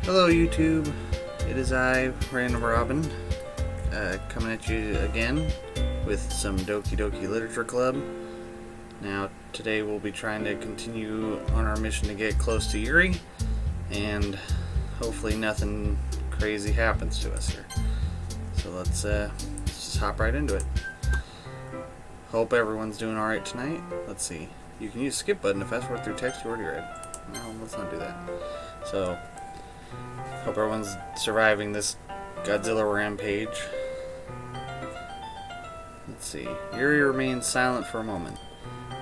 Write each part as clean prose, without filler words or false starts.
Hello YouTube, it is I, Random Robin, coming at you again with some Doki Doki Literature Club. Now today we'll be trying to continue on our mission to get close to Yuri, and hopefully nothing crazy happens to us here. So let's just hop right into it. Hope everyone's doing alright tonight. Let's see, you can use the skip button to fast forward through text you already read. No, let's not do that. So hope everyone's surviving this Godzilla rampage. Let's see. Yuri remains silent for a moment.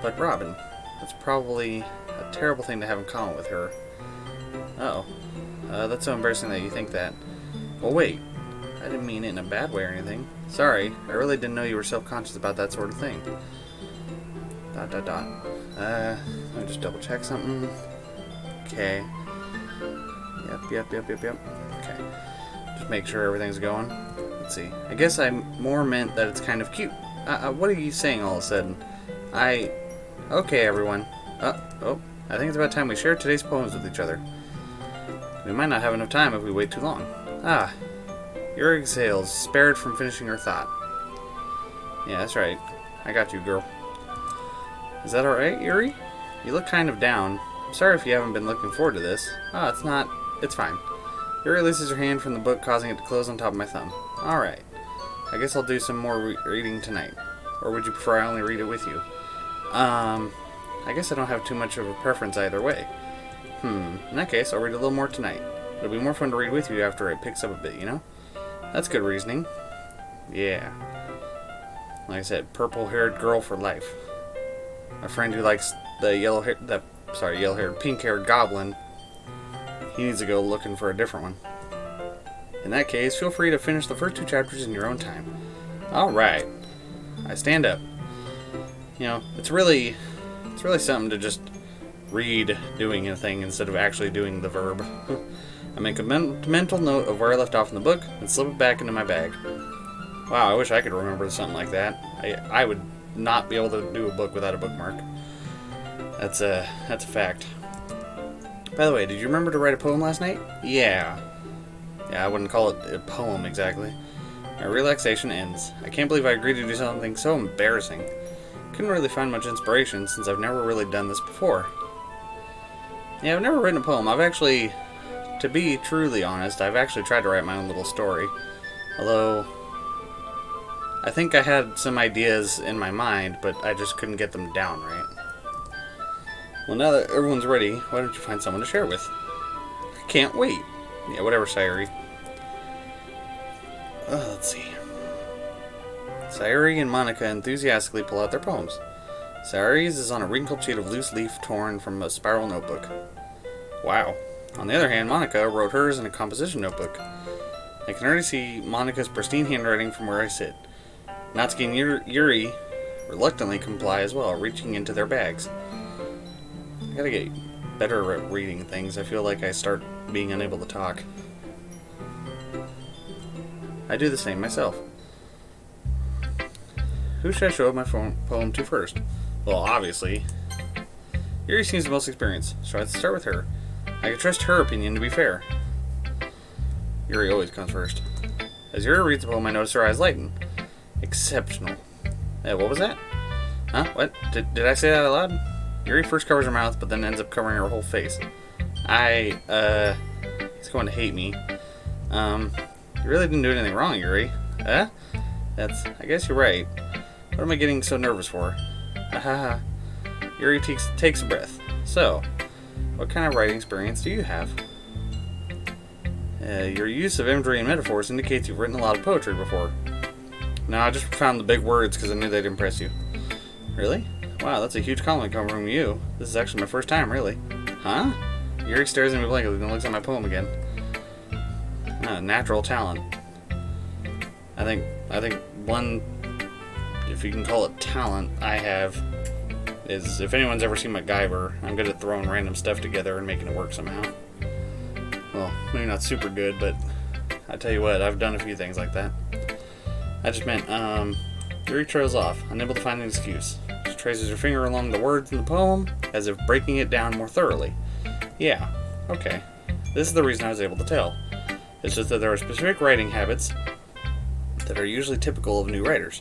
But Robin, that's probably a terrible thing to have in common with her. That's so embarrassing that you think that. Well, wait. I didn't mean it in a bad way or anything. Sorry, I really didn't know you were self-conscious about that sort of thing. ... Let me just double check something. Okay. Yep. Okay. Just make sure everything's going. Let's see. I guess I more meant that it's kind of cute. What are you saying all of a sudden? Okay, everyone. I think it's about time we share today's poems with each other. We might not have enough time if we wait too long. Yuri exhales, spared from finishing her thought. Yeah, that's right. I got you, girl. Is that alright, Yuri? You look kind of down. I'm sorry if you haven't been looking forward to this. It's fine. Yuri releases her hand from the book, causing it to close on top of my thumb. Alright. I guess I'll do some more reading tonight. Or would you prefer I only read it with you? I guess I don't have too much of a preference either way. In that case, I'll read a little more tonight. It'll be more fun to read with you after it picks up a bit, you know? That's good reasoning. Yeah. Like I said, purple-haired girl for life. My friend who likes the pink-haired goblin, he needs to go looking for a different one. In that case, feel free to finish the first 2 chapters in your own time. Alright. I stand up. You know, it's really something to just read doing a thing instead of actually doing the verb. I make a mental note of where I left off in the book and slip it back into my bag. Wow, I wish I could remember something like that. I would not be able to do a book without a bookmark. That's a fact. By the way, did you remember to write a poem last night? Yeah, I wouldn't call it a poem exactly. My relaxation ends. I can't believe I agreed to do something so embarrassing. Couldn't really find much inspiration since I've never really done this before. Yeah, I've never written a poem. To be truly honest, I've actually tried to write my own little story. Although, I think I had some ideas in my mind, but I just couldn't get them down right. Well, now that everyone's ready, why don't you find someone to share with? I can't wait. Yeah, whatever, Sayuri. Let's see. Sayuri and Monica enthusiastically pull out their poems. Sayuri's is on a wrinkled sheet of loose leaf torn from a spiral notebook. Wow. On the other hand, Monica wrote hers in a composition notebook. I can already see Monica's pristine handwriting from where I sit. Natsuki and Yuri reluctantly comply as well, reaching into their bags. I gotta get better at reading things. I feel like I start being unable to talk. I do the same myself. Who should I show my poem to first? Well, obviously, Yuri seems the most experienced, so I'd start with her. I can trust her opinion to be fair. Yuri always comes first. As Yuri reads the poem, I notice her eyes lighten. Exceptional. What was that? Huh? What? Did I say that out loud? Yuri first covers her mouth, but then ends up covering her whole face. He's going to hate me. You really didn't do anything wrong, Yuri. I guess you're right. What am I getting so nervous for? Yuri takes a breath. So, what kind of writing experience do you have? Your use of imagery and metaphors indicates you've written a lot of poetry before. No, I just found the big words because I knew they'd impress you. Really? Wow, that's a huge compliment coming from you. This is actually my first time, really. Huh? Yuri stares at me blankly, then looks at my poem again. Natural talent. I think one, if you can call it talent, I have is if anyone's ever seen MacGyver, I'm good at throwing random stuff together and making it work somehow. Well, maybe not super good, but I tell you what, I've done a few things like that. I just meant, Yuri trails off, unable to find an excuse. She traces her finger along the words in the poem, as if breaking it down more thoroughly. Yeah, okay. This is the reason I was able to tell. It's just that there are specific writing habits that are usually typical of new writers.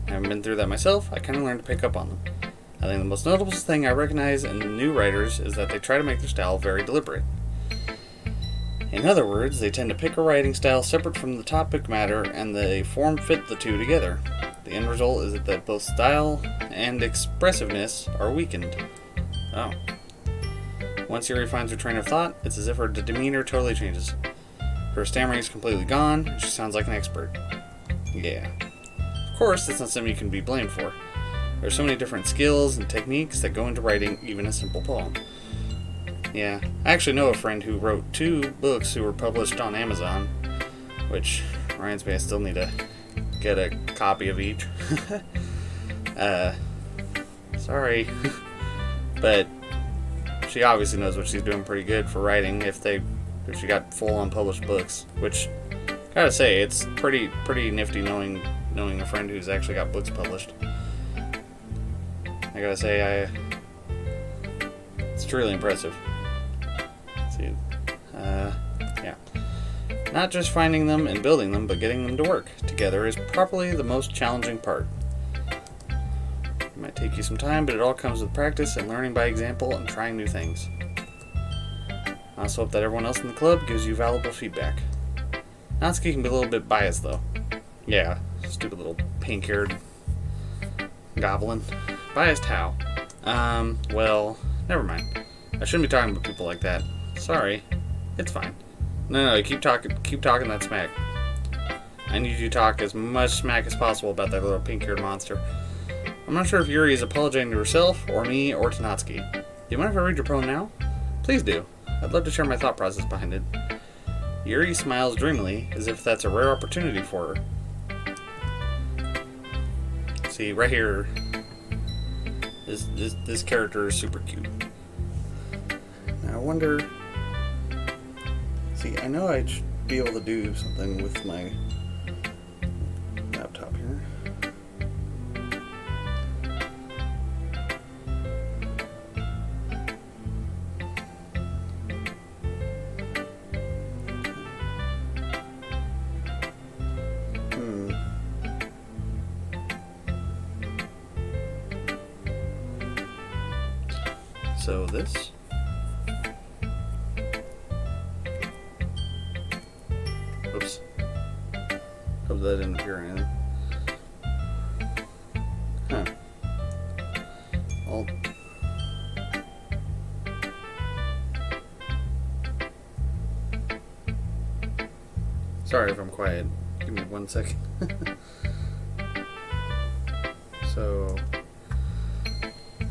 I haven't been through that myself, I kind of learned to pick up on them. I think the most notable thing I recognize in new writers is that they try to make their style very deliberate. In other words, they tend to pick a writing style separate from the topic matter and they form fit the two together. The end result is that both style and expressiveness are weakened. Oh. Once Yuri finds her train of thought, it's as if her demeanor totally changes. Her stammering is completely gone, and she sounds like an expert. Yeah. Of course, that's not something you can be blamed for. There are so many different skills and techniques that go into writing even a simple poem. Yeah, I actually know a friend who wrote 2 books who were published on Amazon, which reminds me I still need to get a copy of each. Sorry. But she obviously knows what she's doing pretty good for writing if she got full unpublished books, which, gotta say, it's pretty nifty knowing a friend who's actually got books published. I gotta say, it's truly impressive. Let's see. Yeah. Not just finding them and building them, but getting them to work together is probably the most challenging part. It might take you some time, but it all comes with practice and learning by example and trying new things. I also hope that everyone else in the club gives you valuable feedback. Natsuki can be a little bit biased, though. Yeah, stupid little pink-haired goblin. Biased how? Well, never mind. I shouldn't be talking about people like that. Sorry. It's fine. No, keep talking that smack. I need you to talk as much smack as possible about that little pink-haired monster. I'm not sure if Yuri is apologizing to herself, or me, or to Natsuki. Do you mind if I read your poem now? Please do. I'd love to share my thought process behind it. Yuri smiles dreamily, as if that's a rare opportunity for her. See, right here, this character is super cute. Now, I wonder... See, I know I should be able to do something with my laptop here. So this. Oops. Hope that didn't appear or anything. Huh. I'll... Sorry if I'm quiet. Give me 1 second. So...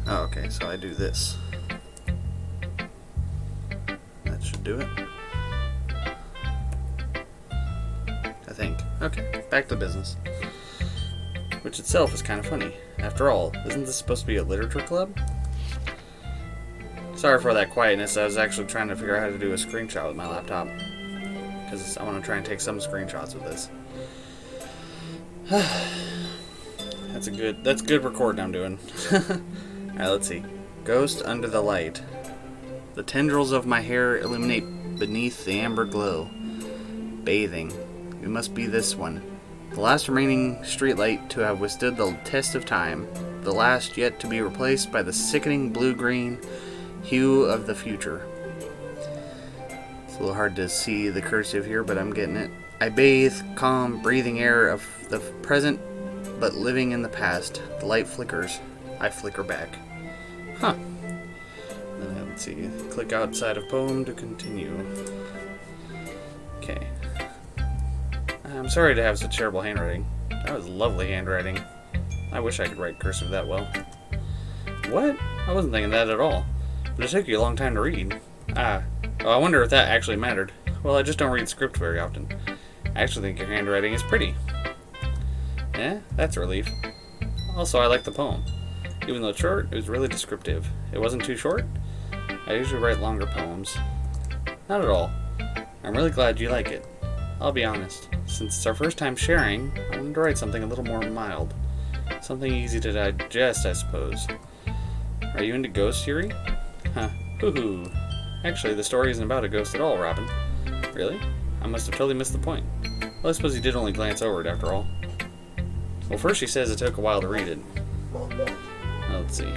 Oh, okay, so I do this. That should do it. I think. Okay, back to business. Which itself is kind of funny. After all, isn't this supposed to be a literature club? Sorry for that quietness, I was actually trying to figure out how to do a screenshot with my laptop. Because I want to try and take some screenshots with this. That's good recording I'm doing. Alright, let's see. Ghost under the light. The tendrils of my hair illuminate beneath the amber glow. Bathing. It must be this one. The last remaining streetlight to have withstood the test of time. The last yet to be replaced by the sickening blue-green hue of the future. It's a little hard to see the cursive here, but I'm getting it. I bathe, calm, breathing air of the present, but living in the past. The light flickers. I flicker back. Huh. Let's see. Click outside of poem to continue. Okay. I'm sorry to have such terrible handwriting. That was lovely handwriting. I wish I could write cursive that well. What? I wasn't thinking that at all. But it took you a long time to read. Oh, I wonder if that actually mattered. Well, I just don't read script very often. I actually think your handwriting is pretty. Yeah, that's a relief. Also, I like the poem. Even though it's short, it was really descriptive. It wasn't too short. I usually write longer poems. Not at all. I'm really glad you like it. I'll be honest. Since it's our first time sharing, I wanted to write something a little more mild. Something easy to digest, I suppose. Are you into ghosts, Yuri? Huh. Hoo-hoo. Actually, the story isn't about a ghost at all, Robin. Really? I must have totally missed the point. Well, I suppose you did only glance over it after all. Well, first she says it took a while to read it. Let's see.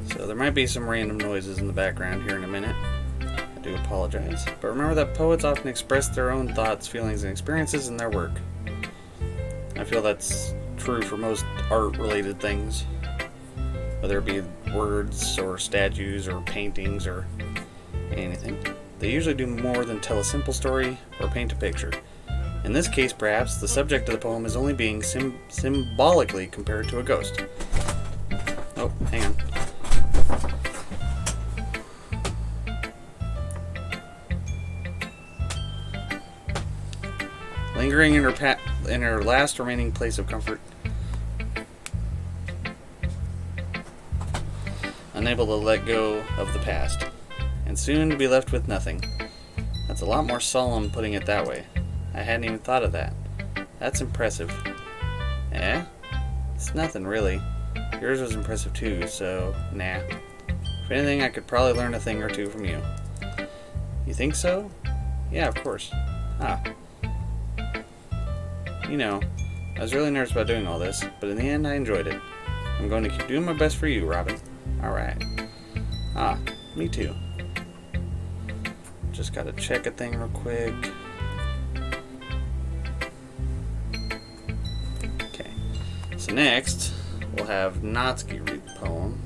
So there might be some random noises in the background here in a minute. I do apologize. But remember that poets often express their own thoughts, feelings, and experiences in their work. I feel that's true for most art-related things. Whether it be words, or statues, or paintings, or anything. They usually do more than tell a simple story or paint a picture. In this case, perhaps, the subject of the poem is only being symbolically compared to a ghost. Oh, hang on. Lingering in her last remaining place of comfort. Unable to let go of the past. And soon to be left with nothing. That's a lot more solemn putting it that way. I hadn't even thought of that. That's impressive. Eh? It's nothing, really. Yours was impressive too, so nah. If anything, I could probably learn a thing or two from you. You think so? Yeah, of course. Ah. You know, I was really nervous about doing all this, but in the end I enjoyed it. I'm going to keep doing my best for you, Robin. Alright. Ah, me too. Just gotta check a thing real quick. Okay. So next, we'll have Natsuki read the poem.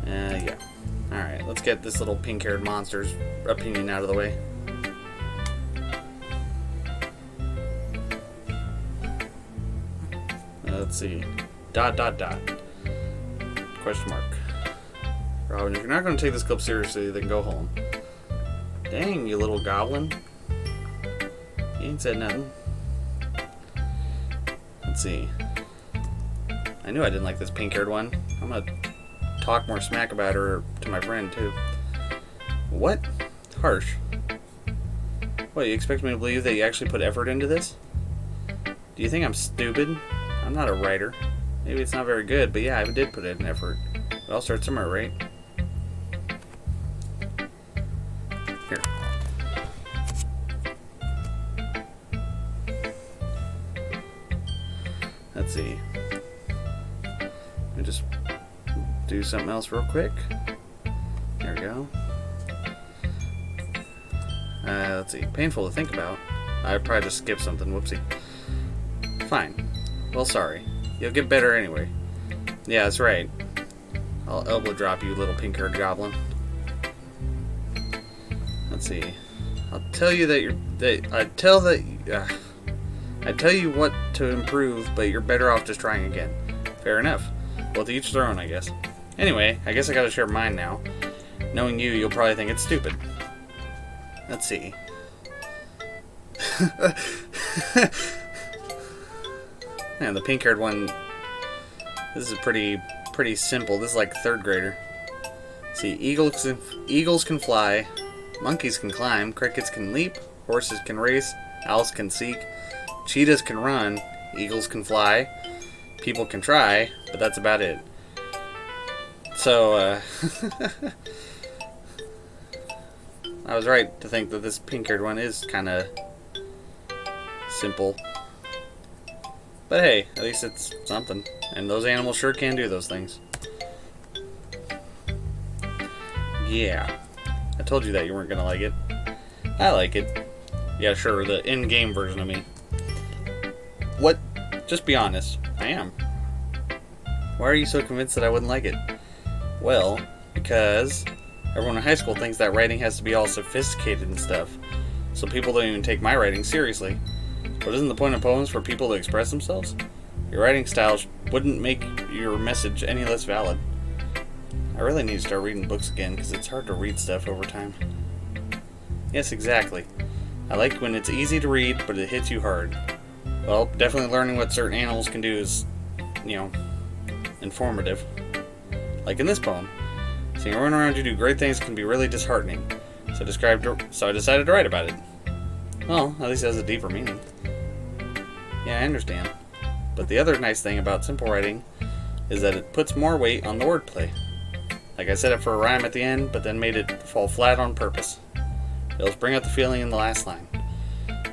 Yeah. Alright, let's get this little pink-haired monster's opinion out of the way. Let's see. ... Question mark. Robin, if you're not going to take this club seriously, then go home. Dang, you little goblin. You ain't said nothing. Let's see. I knew I didn't like this pink-haired one. I'm going to talk more smack about her to my friend, too. What? Harsh. What, you expect me to believe that you actually put effort into this? Do you think I'm stupid? I'm not a writer. Maybe it's not very good, but yeah, I did put in effort. It all starts somewhere, right? Here. Let's see. Let me just do something else real quick. There we go. Let's see. Painful to think about. I probably just skipped something. Whoopsie. Fine. Well, sorry. You'll get better anyway. Yeah, that's right. I'll elbow drop you, little pink-haired goblin. Let's see. I'll tell you that I tell you what to improve, but you're better off just trying again. Fair enough. Well, to each their own, I guess. Anyway, I guess I gotta share mine now. Knowing you, you'll probably think it's stupid. Let's see. Man, the pink-haired one. This is pretty simple. This is like third grader. See, eagles can fly, monkeys can climb, crickets can leap, horses can race, owls can seek, cheetahs can run, eagles can fly, people can try, but that's about it. So, I was right to think that this pink-haired one is kind of simple. But hey, at least it's something. And those animals sure can do those things. Yeah. I told you that you weren't going to like it. I like it. Yeah, sure, the in-game version of me. What? Just be honest. I am. Why are you so convinced that I wouldn't like it? Well, because everyone in high school thinks that writing has to be all sophisticated and stuff. So people don't even take my writing seriously. But isn't the point of poems for people to express themselves? Your writing style wouldn't make your message any less valid. I really need to start reading books again, because it's hard to read stuff over time. Yes, exactly. I like when it's easy to read, but it hits you hard. Well, definitely learning what certain animals can do is, informative. Like in this poem. Seeing everyone around you do great things can be really disheartening. So I decided to write about it. Well, at least it has a deeper meaning. Yeah, I understand. But the other nice thing about simple writing is that it puts more weight on the wordplay. Like I set it for a rhyme at the end, but then made it fall flat on purpose. It'll bring out the feeling in the last line.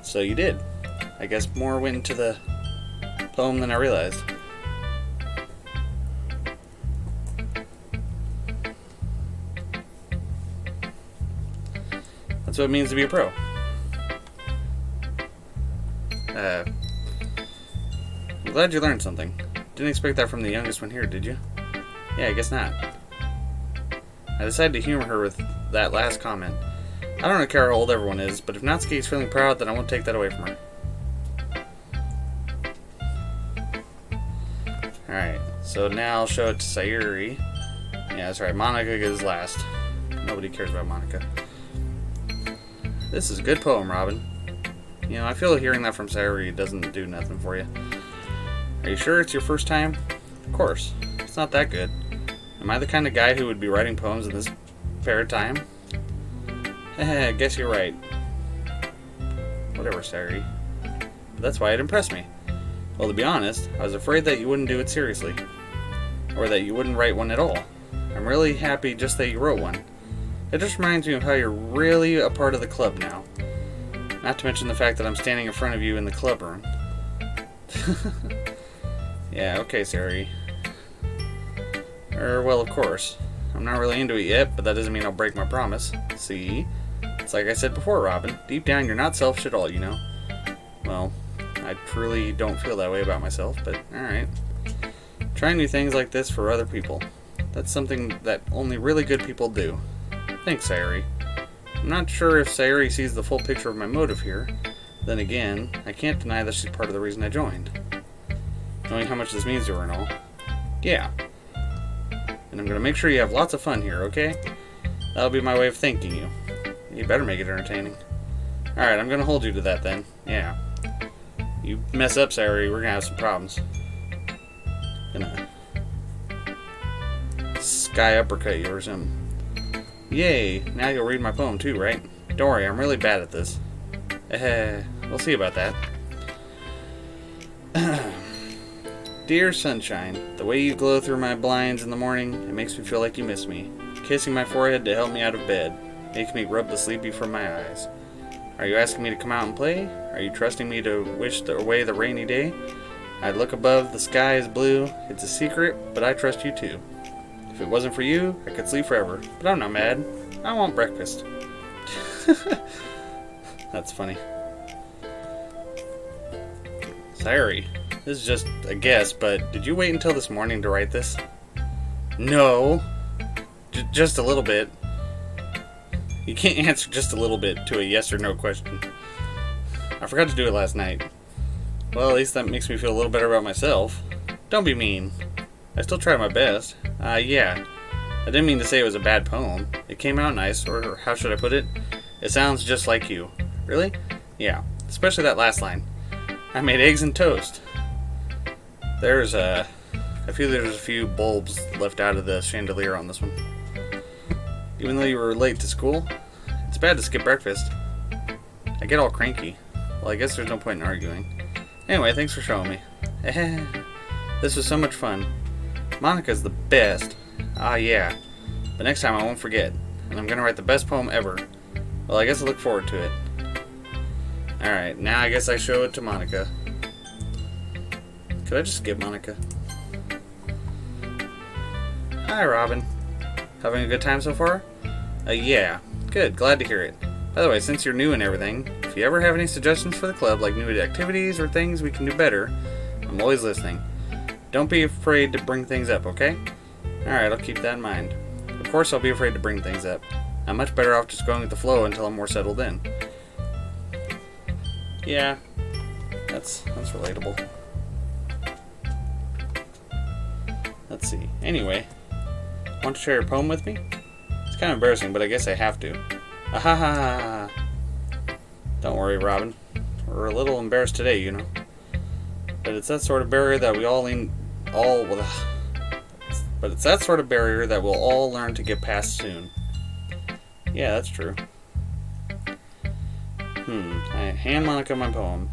So you did. I guess more went into the poem than I realized. That's what it means to be a pro. I'm glad you learned something. Didn't expect that from the youngest one here, did you? Yeah, I guess not. I decided to humor her with that last comment. I don't really care how old everyone is, but if Natsuki is feeling proud, then I won't take that away from her. Alright, so now I'll show it to Sayuri. Yeah, that's right, Monica goes last. Nobody cares about Monica. This is a good poem, Robin. You know, I feel hearing that from Sayuri doesn't do nothing for you. Are you sure it's your first time? Of course. It's not that good. Am I the kind of guy who would be writing poems in this spare time? I guess you're right. Whatever, Sayuri. But that's why it impressed me. Well, to be honest, I was afraid that you wouldn't do it seriously. Or that you wouldn't write one at all. I'm really happy just that you wrote one. It just reminds me of how you're really a part of the club now. Not to mention the fact that I'm standing in front of you in the club room. Yeah, okay, Sayuri. Well, of course. I'm not really into it yet, but that doesn't mean I'll break my promise. See? It's like I said before, Robin. Deep down, you're not selfish at all, you know? Well, I truly don't feel that way about myself, but alright. Trying new things like this for other people. That's something that only really good people do. Thanks, Sayuri. I'm not sure if Sayuri sees the full picture of my motive here. Then again, I can't deny that she's part of the reason I joined. Knowing how much this means to her and all. Yeah. And I'm going to make sure you have lots of fun here, okay? That'll be my way of thanking you. You better make it entertaining. Alright, I'm going to hold you to that then. Yeah. You mess up, Sayuri, we're going to have some problems. Gonna sky uppercut you or something. Yay, now you'll read my poem too, right? Don't worry, I'm really bad at this. We'll see about that. Dear sunshine, the way you glow through my blinds in the morning, it makes me feel like you miss me. Kissing my forehead to help me out of bed, makes me rub the sleepy from my eyes. Are you asking me to come out and play? Are you trusting me to wish away the rainy day? I'd look above, the sky is blue. It's a secret, but I trust you too. If it wasn't for you, I could sleep forever. But I'm not mad. I want breakfast. That's funny. Sayuri, this is just a guess, but did you wait until this morning to write this? No. Just a little bit. You can't answer just a little bit to a yes or no question. I forgot to do it last night. Well, at least that makes me feel a little better about myself. Don't be mean. I still tried my best. Yeah. I didn't mean to say it was a bad poem. It came out nice, or how should I put it? It sounds just like you. Really? Yeah. Especially that last line. I made eggs and toast. There's I feel there's a few bulbs left out of the chandelier on this one. Even though you were late to school, it's bad to skip breakfast. I get all cranky. Well, I guess there's no point in arguing. Anyway, thanks for showing me. This was so much fun. Monica's the best. Yeah. But next time I won't forget. And I'm going to write the best poem ever. Well, I guess I look forward to it. Alright, now I guess I show it to Monica. Could I just skip Monica? Hi, Robin. Having a good time so far? Yeah. Good, glad to hear it. By the way, since you're new and everything, if you ever have any suggestions for the club, like new activities or things we can do better, I'm always listening. Don't be afraid to bring things up, okay? Alright, I'll keep that in mind. Of course I'll be afraid to bring things up. I'm much better off just going with the flow until I'm more settled in. Yeah, that's relatable. Let's see. Anyway, want to share a poem with me? It's kind of embarrassing, but I guess I have to. Ahaha! Don't worry, Robin. We're a little embarrassed today, you know. But it's that sort of barrier that we'll all learn to get past soon. Yeah, that's true. I hand Monica my poem.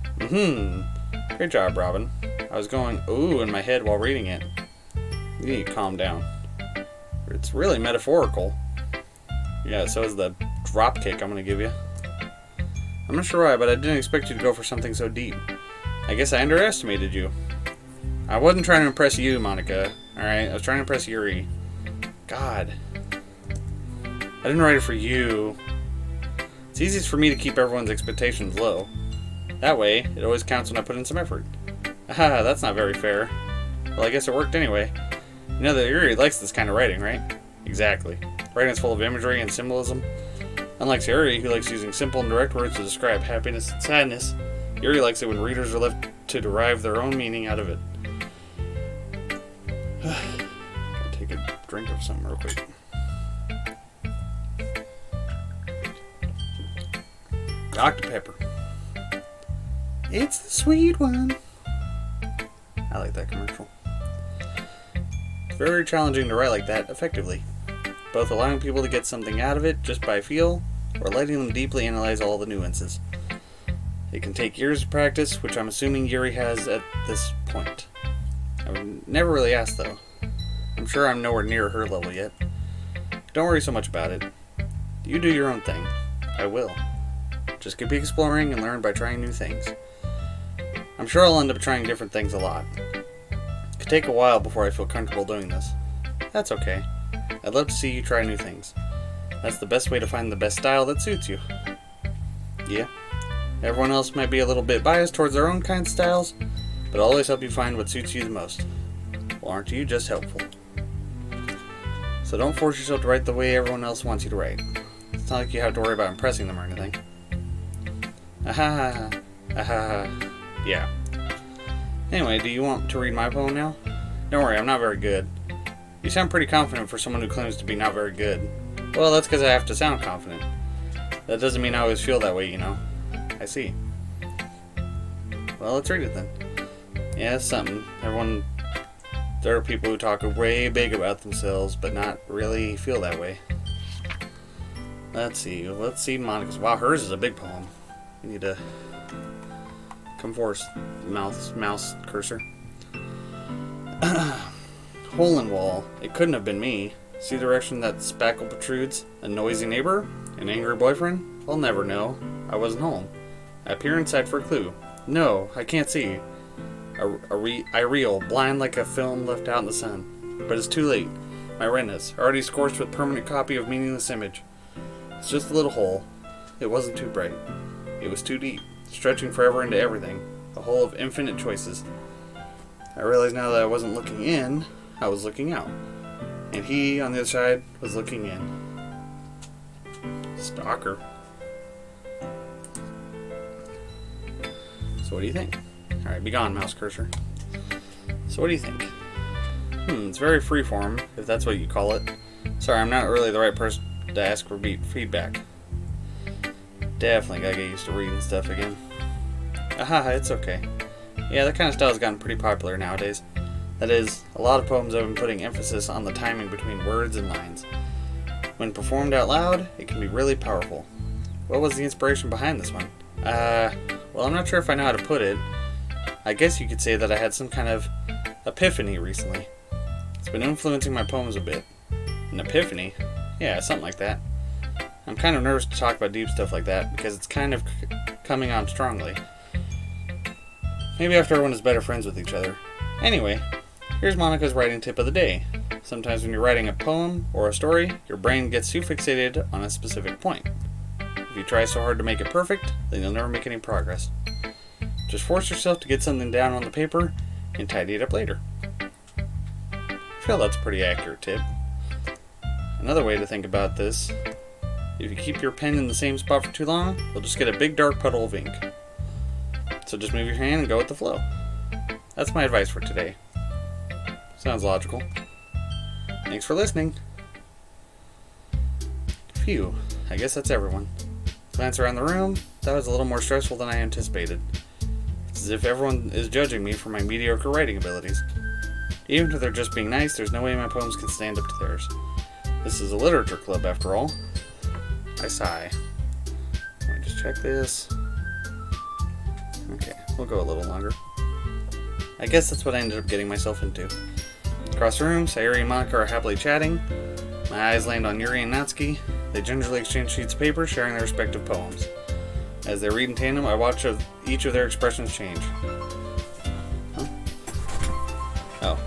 Great job, Robin. I was going ooh in my head while reading it. You need to calm down. It's really metaphorical. Yeah, so is the drop kick I'm going to give you. I'm not sure why, but I didn't expect you to go for something so deep. I guess I underestimated you. I wasn't trying to impress you, Monica. Alright, I was trying to impress Yuri. God. I didn't write it for you. It's easiest for me to keep everyone's expectations low. That way, it always counts when I put in some effort. Aha, that's not very fair. Well, I guess it worked anyway. You know that Yuri likes this kind of writing, right? Exactly. Writing's full of imagery and symbolism. Unlike Yuri, who likes using simple and direct words to describe happiness and sadness, Yuri likes it when readers are left to derive their own meaning out of it. Gotta take a drink of something real quick. Dr. Pepper. It's the sweet one. I like that commercial. It's very challenging to write like that effectively, both allowing people to get something out of it just by feel, or letting them deeply analyze all the nuances. It can take years of practice, which I'm assuming Yuri has at this point. I've never really asked though. I'm sure I'm nowhere near her level yet. Don't worry so much about it. You do your own thing. I will. Just keep exploring and learn by trying new things. I'm sure I'll end up trying different things a lot. It could take a while before I feel comfortable doing this. That's okay. I'd love to see you try new things. That's the best way to find the best style that suits you. Yeah. Everyone else might be a little bit biased towards their own kind of styles, but I'll always help you find what suits you the most. Well, aren't you just helpful? So don't force yourself to write the way everyone else wants you to write. It's not like you have to worry about impressing them or anything. Aha. Yeah. Anyway, do you want to read my poem now? Don't worry, I'm not very good. You sound pretty confident for someone who claims to be not very good. Well, that's because I have to sound confident. That doesn't mean I always feel that way, you know. I see. Well, let's read it then. Yeah, it's something. There are people who talk way big about themselves, but not really feel that way. Let's see Monica's. Wow, hers is a big poem. You need to come forward, mouse cursor. Hole in wall. It couldn't have been me. See the direction that spackle protrudes? A noisy neighbor? An angry boyfriend? I'll never know. I wasn't home. I peer inside for a clue. No, I can't see. I reel, blind like a film left out in the sun. But it's too late. My retinas, already scorched with permanent copy of meaningless image. It's just a little hole. It wasn't too bright. It was too deep, stretching forever into everything. A hole of infinite choices. I realized now that I wasn't looking in, I was looking out. And he, on the other side, was looking in. Stalker. So what do you think? Alright, be gone, mouse cursor. So what do you think? It's very freeform, if that's what you call it. Sorry, I'm not really the right person to ask for feedback. Definitely gotta get used to reading stuff again. Aha, it's okay. Yeah, that kind of style has gotten pretty popular nowadays. That is, a lot of poems have been putting emphasis on the timing between words and lines. When performed out loud, it can be really powerful. What was the inspiration behind this one? Well, I'm not sure if I know how to put it. I guess you could say that I had some kind of epiphany recently. It's been influencing my poems a bit. An epiphany? Yeah, something like that. I'm kind of nervous to talk about deep stuff like that because it's kind of coming on strongly. Maybe after everyone is better friends with each other. Anyway, here's Monica's writing tip of the day. Sometimes when you're writing a poem or a story, your brain gets too fixated on a specific point. If you try so hard to make it perfect, then you'll never make any progress. Just force yourself to get something down on the paper and tidy it up later. I feel that's a pretty accurate tip. Another way to think about this, if you keep your pen in the same spot for too long, you'll just get a big dark puddle of ink. So just move your hand and go with the flow. That's my advice for today. Sounds logical. Thanks for listening. Phew, I guess that's everyone. Glance around the room, that was a little more stressful than I anticipated. It's as if everyone is judging me for my mediocre writing abilities. Even if they're just being nice, there's no way my poems can stand up to theirs. This is a literature club after all. I sigh. Let me just check this. Okay, we'll go a little longer. I guess that's what I ended up getting myself into. Across the room, Sayuri and Monica are happily chatting. My eyes land on Yuri and Natsuki. They gingerly exchange sheets of paper, sharing their respective poems. As they read in tandem, I watch each of their expressions change. Huh? Oh.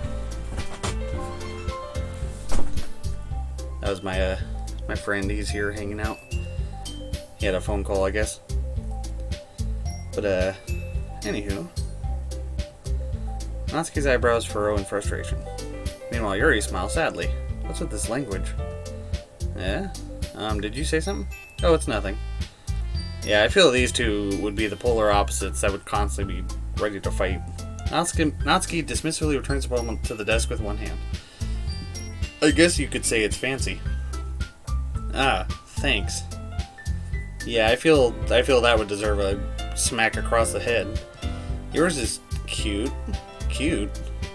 That was my friend. He's here hanging out. He had a phone call, I guess. But, anywho. Natsuki's eyebrows furrow in frustration. Meanwhile, Yuri smiles sadly. What's with this language? Yeah? Did you say something? Oh, it's nothing. Yeah, I feel these two would be the polar opposites that would constantly be ready to fight. Natsuki dismissively returns the poem to the desk with one hand. I guess you could say it's fancy. Ah, thanks. Yeah, I feel that would deserve a smack across the head. Yours is cute. Cute?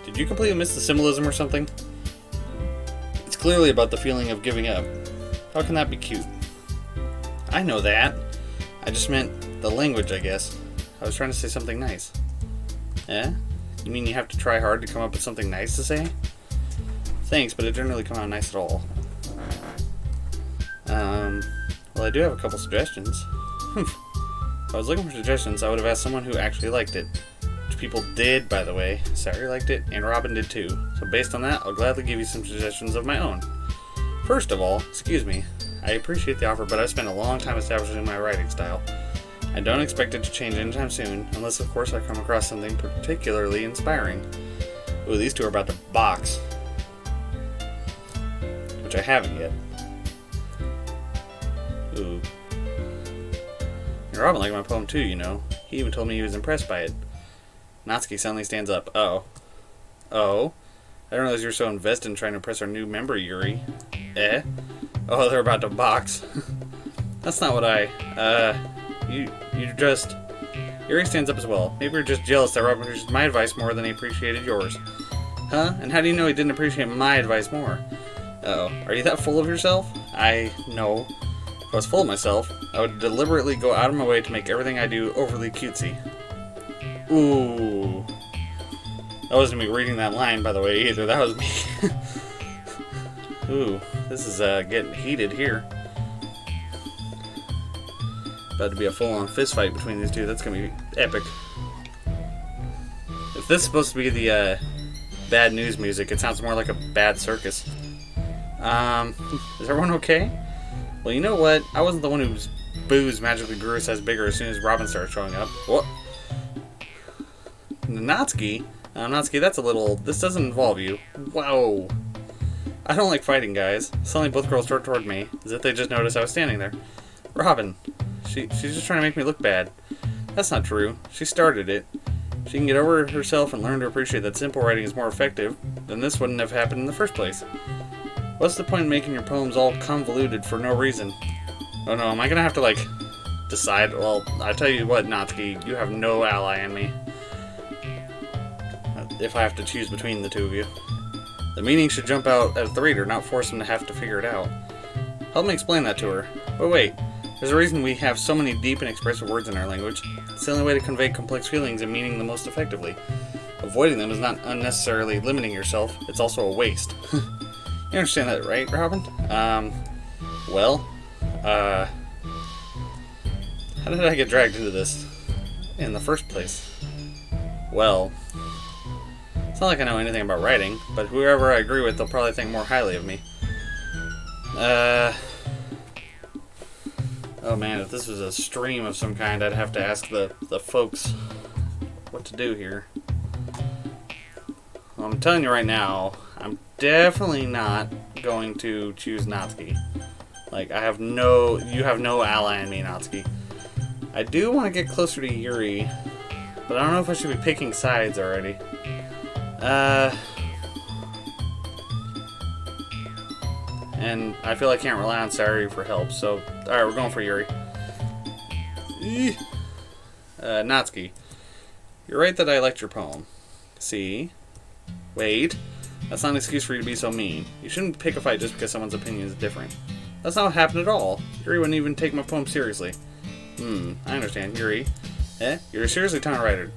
Did you completely miss the symbolism or something? It's clearly about the feeling of giving up. How can that be cute? I know that. I just meant the language, I guess. I was trying to say something nice. Eh? You mean you have to try hard to come up with something nice to say? Thanks, but it didn't really come out nice at all. Well, I do have a couple suggestions. If I was looking for suggestions, I would have asked someone who actually liked it. Which people did, by the way. Sayuri liked it, and Robin did too. So based on that, I'll gladly give you some suggestions of my own. First of all, excuse me, I appreciate the offer, but I've spent a long time establishing my writing style. I don't expect it to change anytime soon, unless of course I come across something particularly inspiring. Ooh, these two are about to box. Which I haven't yet. Ooh. And Robin liked my poem too, you know. He even told me he was impressed by it. Natsuki suddenly stands up. Oh. Oh? I didn't realize you were so invested in trying to impress our new member, Yuri. Eh? Oh, they're about to box. That's not what you just... Yuri stands up as well. Maybe you're just jealous that Robin appreciated my advice more than he appreciated yours. Huh? And how do you know he didn't appreciate my advice more? Uh-oh. Are you that full of yourself? No. If I was full of myself, I would deliberately go out of my way to make everything I do overly cutesy. Ooh. That wasn't me reading that line, by the way, either. That was me. Ooh. This is getting heated here. About to be a full-on fist fight between these two. That's going to be epic. If this is supposed to be the bad news music, it sounds more like a bad circus. Is everyone okay? Well, you know what? I wasn't the one whose booze magically grew a size bigger as soon as Robin started showing up. What? Natsuki? Natsuki, that's a little... This doesn't involve you. Whoa. I don't like fighting, guys. Suddenly both girls turned toward me, as if they just noticed I was standing there. Robin. She's just trying to make me look bad. That's not true. She started it. She can get over herself and learn to appreciate that simple writing is more effective, then this wouldn't have happened in the first place. What's the point in making your poems all convoluted for no reason? Oh no, am I gonna have to, decide? Well, I tell you what, Natsuki, you have no ally in me. If I have to choose between the two of you. The meaning should jump out at the reader, not force him to have to figure it out. Help me explain that to her. But wait, there's a reason we have so many deep and expressive words in our language. It's the only way to convey complex feelings and meaning the most effectively. Avoiding them is not unnecessarily limiting yourself, it's also a waste. You understand that, right, Robin? How did I get dragged into this in the first place? Well, it's not like I know anything about writing, but whoever I agree with, they'll probably think more highly of me. Oh man, if this was a stream of some kind, I'd have to ask the folks what to do here. Well, I'm telling you right now, I'm definitely not going to choose Natsuki. You have no ally in me, Natsuki. I do want to get closer to Yuri, but I don't know if I should be picking sides already. And I feel I can't rely on Sayuri for help, so... Alright, we're going for Yuri. Natsuki. You're right that I liked your poem. See? Wait. That's not an excuse for you to be so mean. You shouldn't pick a fight just because someone's opinion is different. That's not what happened at all. Yuri wouldn't even take my poem seriously. I understand. Yuri. You're seriously talented writer.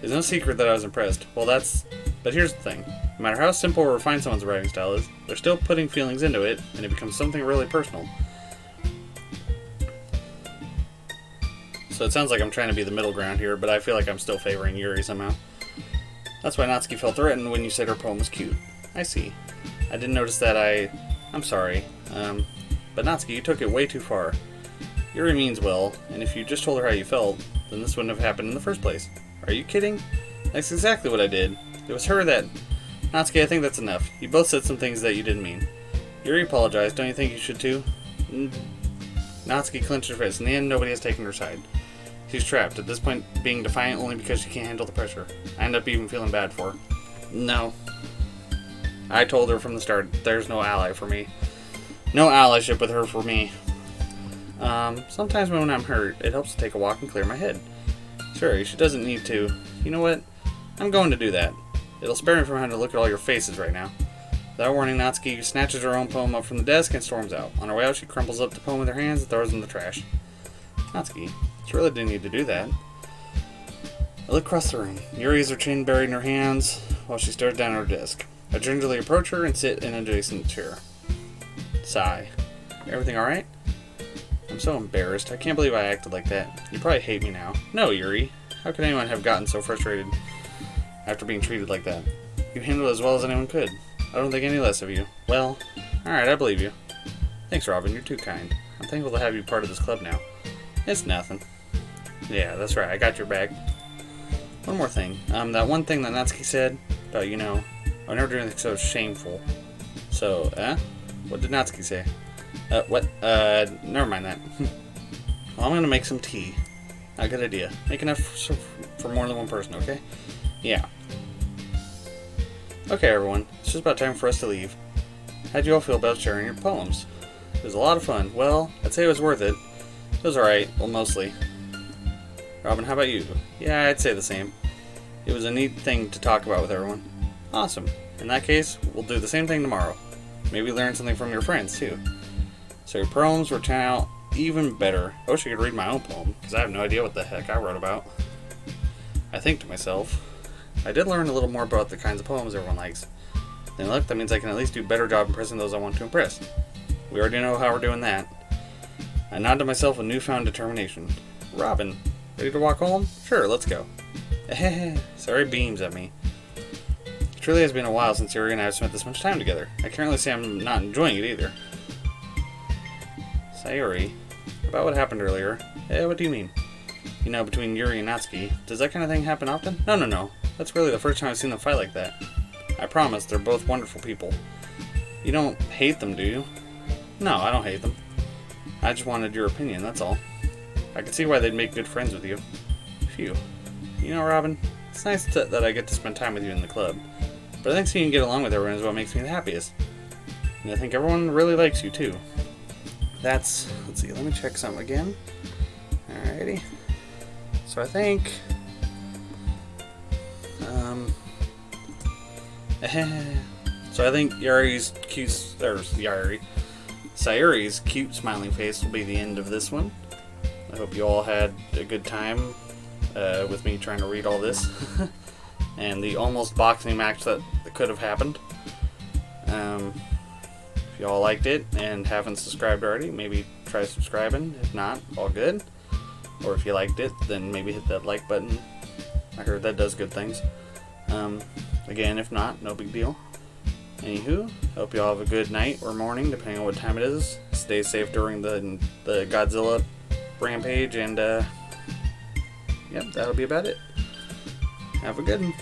It's no secret that I was impressed. But here's the thing. No matter how simple or refined someone's writing style is, they're still putting feelings into it, and it becomes something really personal. So it sounds like I'm trying to be the middle ground here, but I feel like I'm still favoring Yuri somehow. That's why Natsuki felt threatened when you said her poem was cute. I see. I didn't notice that I'm sorry. But Natsuki, you took it way too far. Yuri means well, and if you just told her how you felt, then this wouldn't have happened in the first place. Are you kidding? That's exactly what I did. It was her that... Natsuki, I think that's enough. You both said some things that you didn't mean. Yuri apologized. Don't you think you should too? Natsuki clenched her fist. In the end, nobody has taken her side. She's trapped, at this point being defiant only because she can't handle the pressure. I end up even feeling bad for her. No. I told her from the start, there's no ally for me. No allyship with her for me. Sometimes when I'm hurt, it helps to take a walk and clear my head. Sure, she doesn't need to. You know what? I'm going to do that. It'll spare me from having to look at all your faces right now. Without warning, Natsuki snatches her own poem up from the desk and storms out. On her way out, she crumples up the poem with her hands and throws it in the trash. Natsuki, she really didn't need to do that. I look across the room. Yuri has her chin buried in her hands while she stares down at her desk. I gingerly approach her and sit in an adjacent chair. Sigh. Everything alright? I'm so embarrassed. I can't believe I acted like that. You probably hate me now. No, Yuri. How could anyone have gotten so frustrated after being treated like that? You handled it as well as anyone could. I don't think any less of you. Well, alright, I believe you. Thanks, Robin. You're too kind. I'm thankful to have you part of this club now. It's nothing. Yeah, that's right. I got your back. One more thing. That one thing that Natsuki said about, I would never do anything so shameful. So, what did Natsuki say? What? Never mind that. Well, I'm gonna make some tea. A good idea. Make enough for more than one person, okay? Yeah. Okay, everyone. It's just about time for us to leave. How'd you all feel about sharing your poems? It was a lot of fun. Well, I'd say it was worth it. It was alright. Well, mostly. Robin, how about you? Yeah, I'd say the same. It was a neat thing to talk about with everyone. Awesome. In that case, we'll do the same thing tomorrow. Maybe learn something from your friends, too. So your poems will turn out even better. I wish I could read my own poem, because I have no idea what the heck I wrote about. I think to myself, I did learn a little more about the kinds of poems everyone likes. And look, that means I can at least do a better job impressing those I want to impress. We already know how we're doing that. I nod to myself with newfound determination. Robin, ready to walk home? Sure, let's go. Sorry beams at me. It truly has been a while since Yuri and I have spent this much time together. I can't really say I'm not enjoying it either. Sayuri, about what happened earlier. What do you mean? Between Yuri and Natsuki. Does that kind of thing happen often? No. That's really the first time I've seen them fight like that. I promise, they're both wonderful people. You don't hate them, do you? No, I don't hate them. I just wanted your opinion, that's all. I can see why they'd make good friends with you. Phew. Robin, it's nice that I get to spend time with you in the club. But I think seeing you get along with everyone is what makes me the happiest. And I think everyone really likes you, too. Let's see, let me check something again. Alrighty. So I think... Sayuri's cute smiling face will be the end of this one. I hope you all had a good time with me trying to read all this. And the almost boxing match that could have happened. If you all liked it and haven't subscribed already, maybe try subscribing. If not, all good. Or if you liked it, then maybe hit that like button. I heard that does good things. Again, if not, no big deal. Anywho, hope you all have a good night or morning, depending on what time it is. Stay safe during the Godzilla rampage, and yep, that'll be about it. Have a good one.